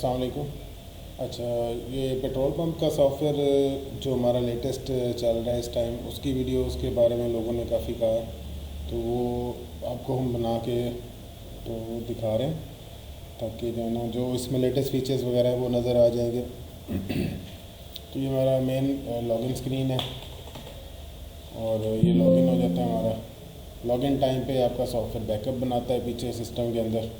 अस्सलाम वालेकुम। अच्छा, ये पेट्रोल पंप का सॉफ़्टवेयर जो हमारा लेटेस्ट चल रहा है इस टाइम, उसकी वीडियो उसके बारे में लोगों ने काफ़ी कहा है, तो वो आपको हम बना के तो दिखा रहे हैं ताकि जो है ना जो इसमें लेटेस्ट फीचर्स वगैरह है वो नज़र आ जाएंगे। तो ये हमारा मेन लॉगिन स्क्रीन है और ये लॉगिन हो जाता है हमारा। लॉगिन टाइम पे आपका सॉफ्टवेयर बैकअप बनाता है पीछे सिस्टम के अंदर।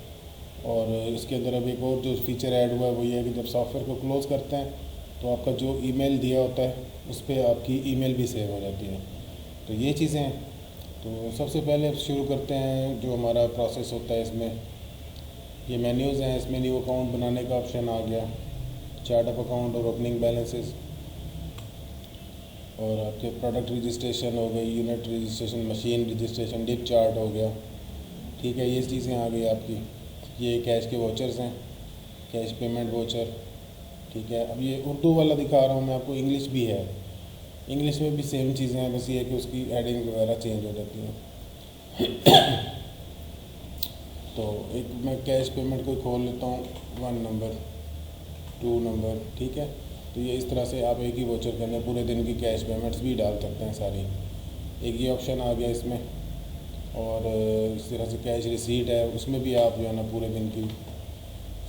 और इसके अंदर अब एक और जो फीचर ऐड हुआ है वो ये है कि जब सॉफ्टवेयर को क्लोज़ करते हैं तो आपका जो ईमेल दिया होता है उस पर आपकी ईमेल भी सेव हो जाती है। तो ये चीज़ें हैं। तो सबसे पहले अब शुरू करते हैं जो हमारा प्रोसेस होता है इसमें। ये मेन्यूज़ हैं, इसमें न्यू अकाउंट बनाने का ऑप्शन आ गया, चार्ट ऑफ अकाउंट और ओपनिंग बैलेंसेस, और आपके प्रोडक्ट रजिस्ट्रेशन हो गई, unit registration, machine registration, dip chart हो गया। ठीक है, ये चीज़ें आ गई आपकी। ये कैश के वोचर्स हैं, कैश पेमेंट वोचर। ठीक है, अब ये उर्दू वाला दिखा रहा हूँ मैं आपको, इंग्लिश भी है। इंग्लिश में भी सेम चीज़ें हैं, बस ये है कि उसकी हेडिंग वगैरह चेंज हो जाती हैं। तो एक मैं कैश पेमेंट को खोल लेता हूँ, 1 नंबर, 2 नंबर। ठीक है, तो ये इस तरह से आप एक ही वोचर के अंदर पूरे दिन की कैश पेमेंट्स भी डाल सकते हैं सारी। एक ये ऑप्शन आ गया इसमें। और इस तरह से कैश रिसीट है, उसमें भी आप जो है ना पूरे दिन की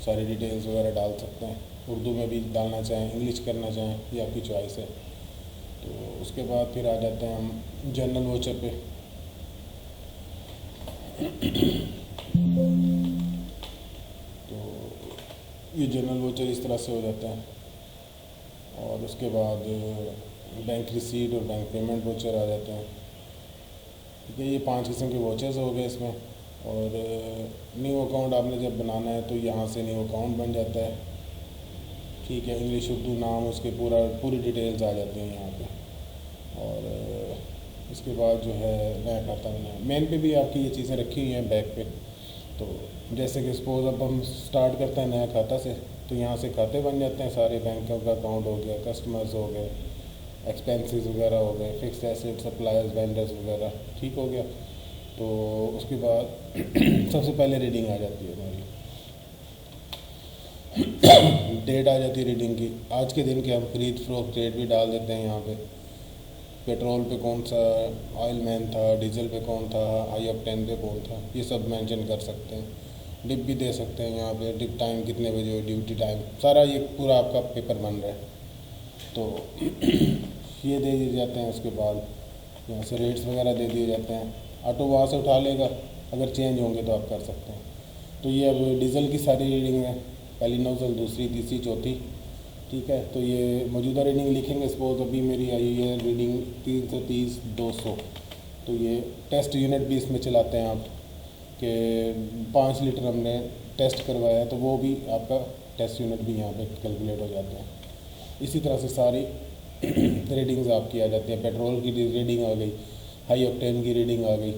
सारी डिटेल्स वगैरह डाल सकते हैं। उर्दू में भी डालना चाहें, इंग्लिश करना चाहें, ये आपकी चॉइस है। तो उसके बाद फिर आ जाते हैं हम जनरल वोचर पे। तो ये जनरल वोचर इस तरह से हो जाता है। और उसके बाद बैंक रिसीट और बैंक पेमेंट वोचर आ जाते हैं। ठीक है, ये 5 किस्म के वोचर्स हो गए इसमें। और न्यू अकाउंट आपने जब बनाना है तो यहाँ से न्यू अकाउंट बन जाता है। ठीक है, इंग्लिश उर्दू नाम उसके पूरी डिटेल्स आ जाती हैं यहाँ पे। और इसके बाद जो है नया खाता बनाना, मेन पे भी आपकी ये चीज़ें रखी हुई हैं बैक पे। तो जैसे कि सपोज़ अब हम स्टार्ट करते हैं नया खाता से, तो यहाँ से खाते बन जाते हैं सारे, बैंकों का अकाउंट हो गया, कस्टमर्स हो गए, एक्सपेंसेस वगैरह हो गए, फिक्स एसेट, सप्लायर्स, वेंडर्स वगैरह। ठीक हो गया। तो उसके बाद सबसे पहले रीडिंग आ जाती है हमारी, डेट आ जाती है रीडिंग की। आज के दिन के हम खरीद फरोख्त रेट भी डाल देते हैं यहाँ पे। पेट्रोल पे कौन सा ऑयल मैन था, डीजल पे कौन था, हाई ऑक्टेन पे कौन था, ये सब मेंशन कर सकते हैं। डिप भी दे सकते हैं यहाँ पे, डिप टाइम कितने बजे हो, ड्यूटी टाइम, सारा ये पूरा आपका पेपर बन रहा है। तो ये दे दिए जाते हैं। उसके बाद यहाँ से रेट्स वगैरह दे दिए जाते हैं। ऑटो वहाँ से उठा लेगा, अगर चेंज होंगे तो आप कर सकते हैं। तो ये अब डीजल की सारी रीडिंग है, पहली नोजल, दूसरी, तीसरी, चौथी। ठीक है, तो ये मौजूदा रीडिंग लिखेंगे। सपोज अभी मेरी आई है रीडिंग 330 200, तो ये टेस्ट यूनिट भी इसमें चलाते हैं आप, कि 5 लीटर हमने टेस्ट करवाया है तो वो भी आपका टेस्ट यूनिट भी यहाँ पे कैलकुलेट हो जाते हैं। इसी तरह से सारी रीडिंग्स आपकी आ जाती है। पेट्रोल की रीडिंग आ गई, हाई ऑक्टेन की रीडिंग आ गई।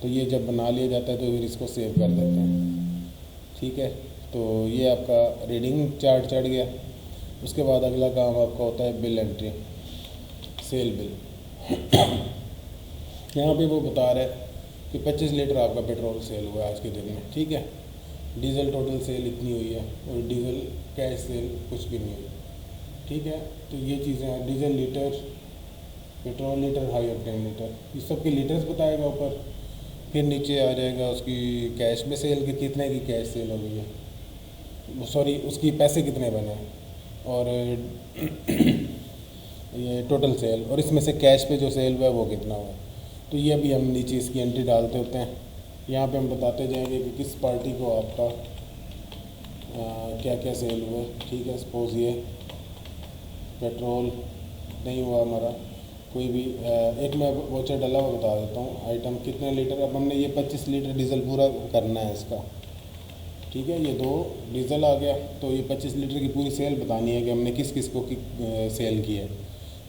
तो ये जब बना लिया जाता है तो फिर इसको सेव कर देते हैं। ठीक है, तो ये आपका रीडिंग चार्ट चढ़ गया। उसके बाद अगला काम आपका होता है बिल एंट्री, सेल बिल। यहाँ पे वो बता रहा है कि 25 लीटर आपका पेट्रोल सेल हुआ आज के दिन में। ठीक है, डीजल टोटल सेल इतनी हुई है, और डीजल कैश सेल कुछ भी नहीं हुई। ठीक है, तो ये चीज़ें हैं, diesel litre, petrol litre, high octane litre, ये सब के लीटर्स बताएगा ऊपर। फिर नीचे आ जाएगा उसकी कैश में सेल की, कितने की कैश सेल हो गई है, सॉरी उसकी पैसे कितने बने हैं, और ये टोटल सेल, और इसमें से कैश पे जो सेल हुआ है वो कितना हुआ है। तो ये अभी हम नीचे इसकी एंट्री डालते होते हैं। यहाँ पे हम बताते जाएंगे कि किस पार्टी को आपका क्या क्या सेल हुआ है। ठीक है, सपोज़ ये पेट्रोल नहीं हुआ हमारा कोई भी। एक मैं वोचर डाला हुआ बता देता हूँ, आइटम कितने लीटर, अब हमने ये 25 लीटर डीजल पूरा करना है इसका। ठीक है, ये 2 डीजल आ गया, तो ये 25 लीटर की पूरी सेल बतानी है कि हमने किस किस को सेल किया है,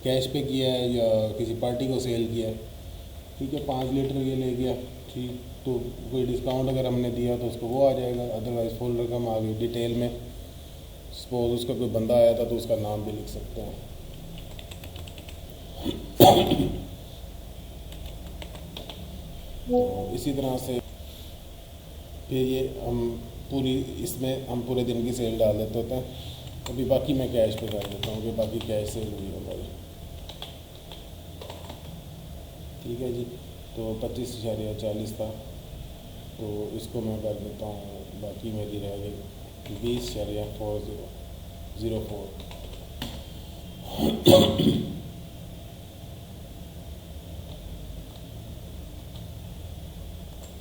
कैश पे किया है या किसी पार्टी को सेल किया है। ठीक है, 5 लीटर ये ले गया। ठीक, तो कोई डिस्काउंट अगर हमने दिया तो उसको वो आ जाएगा, अदरवाइज़ फुल रकम आ गई। डिटेल में सपोज उसका कोई बंदा आया था तो उसका नाम भी लिख सकते हैं। तो इसी तरह से फिर ये हम पूरी इसमें हम पूरे दिन की सेल डाल देते होते हैं। अभी बाकी मैं कैश पे कर देता हूँ कि बाकी कैश सेल हुई है हमारी। ठीक है जी, तो 25.40 था, तो इसको मैं कर देता हूँ, बाकी मेरी रह गई 20.4004।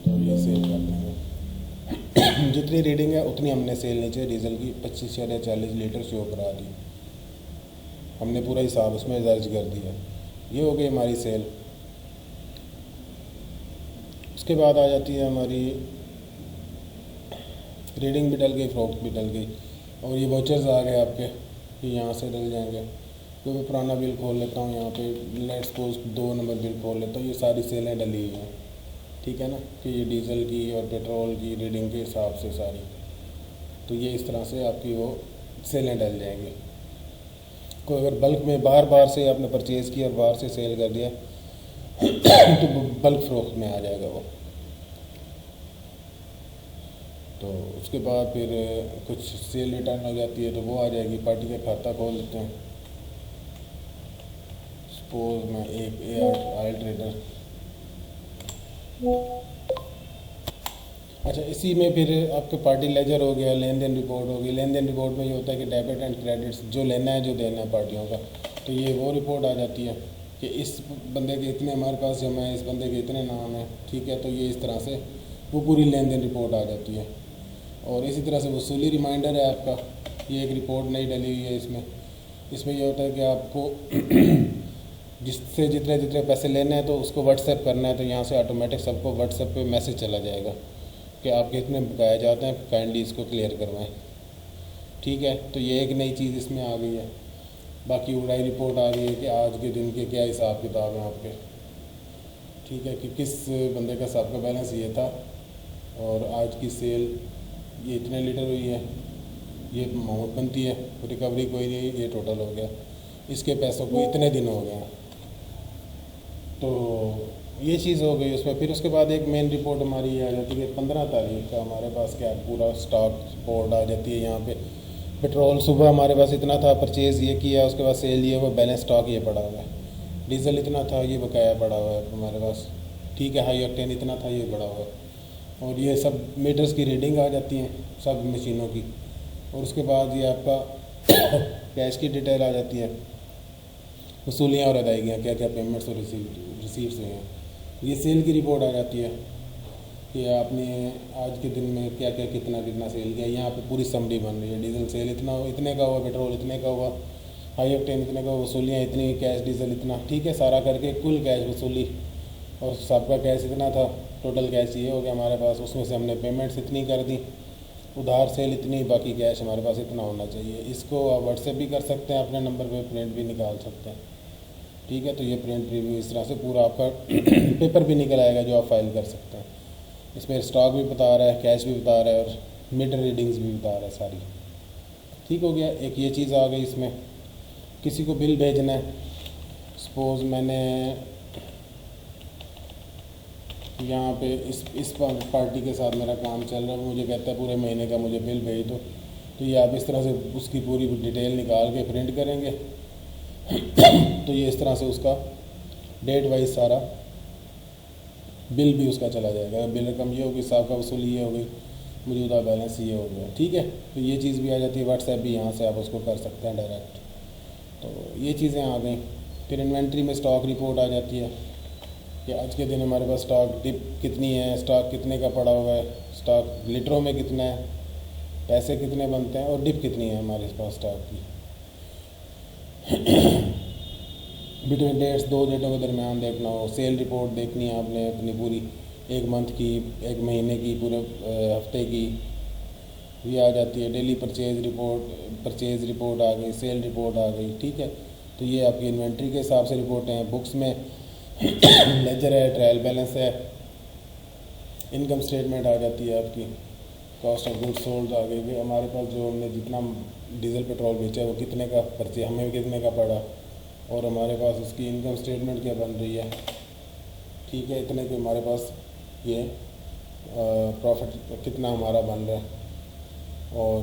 तो ये सेल कर देंगे। जितनी रीडिंग है उतनी हमने सेल नीचे डीजल की 25.40 लीटर शो करा दी, हमने पूरा हिसाब उसमें दर्ज कर दिया। ये हो गई हमारी सेल। उसके बाद आ जाती है हमारी रीडिंग भी डल गई, फ्रॉक भी डल गई, और ये वाउचर्स आ गए आपके, ये यहाँ से डल जाएंगे। तो मैं पुराना बिल खोल लेता हूँ, यहाँ पे लेट्स सपोज 2 नंबर बिल खोल लेता हूँ, ये सारी सेलें डली हुई हैं। ठीक है ना, कि ये डीज़ल की और पेट्रोल की रीडिंग के हिसाब से सारी, तो ये इस तरह से आपकी वो सेलें डल जाएंगी। कोई अगर बल्क में बार बार से आपने परचेज़ किया और बाहर से सेल कर दिया तो बल्क फ़रोख्त में आ जाएगा वो। तो उसके बाद फिर कुछ सेल रिटर्न हो जाती है तो वो आ जाएगी, पार्टी का खाता खोल लेते हैं। सपोज मैं एक ऑयल ट्रेडर, अच्छा इसी में फिर आपके पार्टी लेजर हो गया, लेन देन रिपोर्ट हो गई। लेन देन रिपोर्ट में ये होता है कि डेबिट एंड क्रेडिट्स जो लेना है जो देना है पार्टियों का, तो ये वो रिपोर्ट आ जाती है कि इस बंदे के इतने हमारे पास जमा है, इस बंदे के इतने नाम है। ठीक है, तो ये इस तरह से वो पूरी लेन देन रिपोर्ट आ जाती है। और इसी तरह से वसूली रिमाइंडर है आपका, ये एक रिपोर्ट नई डली हुई है इसमें। इसमें यह होता है कि आपको जिससे जितने जितने पैसे लेने हैं तो उसको व्हाट्सएप करना है, तो यहाँ से ऑटोमेटिक सबको व्हाट्सएप पे मैसेज चला जाएगा कि आपके इतने बकाया जाते हैं, काइंडली इसको क्लियर करवाएं। ठीक है, तो ये एक नई चीज़ इसमें आ गई है। बाकी उड़ाई रिपोर्ट आ गई है कि आज के दिन के क्या हिसाब किताब हैं आपके। ठीक है, कि किस बंदे का हिसाब का बैलेंस ये था और आज की सेल ये इतने लीटर हुई है, ये अमाउंट बनती है, रिकवरी कोई नहीं, ये टोटल हो गया, इसके पैसों को इतने दिन हो गए। तो ये चीज़ हो गई उसमें। फिर उसके बाद एक मेन रिपोर्ट हमारी ये आ जाती है 15 तारीख का हमारे पास क्या पूरा स्टॉक रिपोर्ट आ जाती है। यहाँ पे पेट्रोल सुबह हमारे पास इतना था, परचेज़ ये किया, उसके बाद सेल ये हुआ, बैलेंस स्टॉक ये पड़ा हुआ है। डीजल इतना था, ये बकाया पड़ा हुआ है हमारे पास। ठीक है, हाई ऑक्टेन इतना था, ये पड़ा हुआ है। और ये सब मीटर्स की रीडिंग आ जाती हैं सब मशीनों की। और उसके बाद ये आपका कैश की डिटेल आ जाती है, वसूलियाँ और अदायगियाँ, क्या क्या पेमेंट्स और रिसीव्स हुए हैं। ये सेल की रिपोर्ट आ जाती है कि आपने आज के दिन में क्या क्या कितना कितना सेल किया। यहाँ पे पूरी समरी बन रही है, डीजल सेल इतना इतने का हुआ, पेट्रोल इतने का हुआ, हाई ऑक्टेन इतने का, वसूलियाँ इतनी, कैश डीजल इतना। ठीक है, सारा करके कुल कैश वसूली और सबका कैश इतना था, टोटल कैश ये हो गया हमारे पास। उसमें से हमने पेमेंट्स इतनी कर दी, उधार सेल इतनी, बाकी कैश हमारे पास इतना होना चाहिए। इसको आप व्हाट्सएप भी कर सकते हैं, अपने नंबर पे प्रिंट भी निकाल सकते हैं। ठीक है, तो ये प्रिंट रिव्यू इस तरह से पूरा आपका पेपर भी निकल आएगा जो आप फाइल कर सकते हैं। इसमें स्टॉक भी बता रहा है, कैश भी बता रहा है और मीटर रीडिंग्स भी बता रहा है सारी। ठीक हो गया, एक ये चीज़ आ गई इसमें। किसी को बिल भेजना है, सपोज़ मैंने यहाँ पे इस पार्टी के साथ मेरा काम चल रहा है, मुझे कहता है पूरे महीने का मुझे बिल भेज दो, तो ये आप इस तरह से उसकी पूरी डिटेल निकाल के प्रिंट करेंगे तो ये इस तरह से उसका डेट वाइज सारा बिल भी उसका चला जाएगा। बिल रकम ये होगी, हिसाब का वसूली ये हो गई, मौजूदा बैलेंस ये हो गया। ठीक है, तो ये चीज़ भी आ जाती है। व्हाट्सएप भी यहाँ से आप उसको कर सकते हैं डायरेक्ट। तो ये चीज़ें आ गई। फिर इन्वेंट्री में स्टॉक रिपोर्ट आ जाती है कि आज के दिन हमारे पास स्टॉक डिप कितनी है, स्टॉक कितने का पड़ा हुआ है, स्टॉक लीटरों में कितना है, पैसे कितने बनते हैं और डिप कितनी है हमारे पास स्टॉक की। बिटवीन डेट्स, 2 डेटों के दरमियान देखना हो, सेल रिपोर्ट देखनी है आपने अपनी पूरी, 1 मंथ की, 1 महीने की, पूरे हफ्ते की, ये आ जाती है। डेली परचेज़ रिपोर्ट आ गई, सेल रिपोर्ट आ गई। ठीक है, तो ये आपकी इन्वेंट्री के हिसाब से रिपोर्टें हैं। बुक्स में लेजर है, ट्रायल बैलेंस है, इनकम स्टेटमेंट आ जाती है आपकी, कॉस्ट ऑफ गुड्स सोल्ड आ गई, हमारे पास जो हमने जितना डीजल पेट्रोल बेचा वो कितने का परचे हमें कितने का पड़ा, और हमारे पास उसकी इनकम स्टेटमेंट क्या बन रही है। ठीक है, इतने के हमारे पास ये प्रॉफिट कितना हमारा बन रहा है। और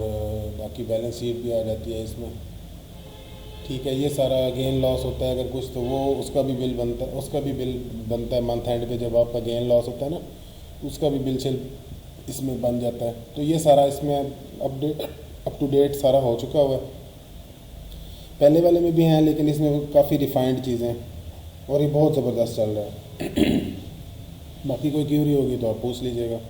बाकी बैलेंस शीट भी आ जाती है इसमें। ठीक है, ये सारा गेन लॉस होता है अगर कुछ, तो वो उसका भी बिल बनता है मंथ एंड पे, जब आपका गेन लॉस होता है ना, उसका भी बिल शिल इसमें बन जाता है। तो ये सारा इसमें अप टू डेट सारा हो चुका हुआ है। पहले वाले में भी हैं, लेकिन इसमें काफ़ी रिफाइंड चीज़ें हैं और ये बहुत ज़बरदस्त चल रहा है। बाकी कोई क्यूरी होगी तो आप पूछ लीजिएगा।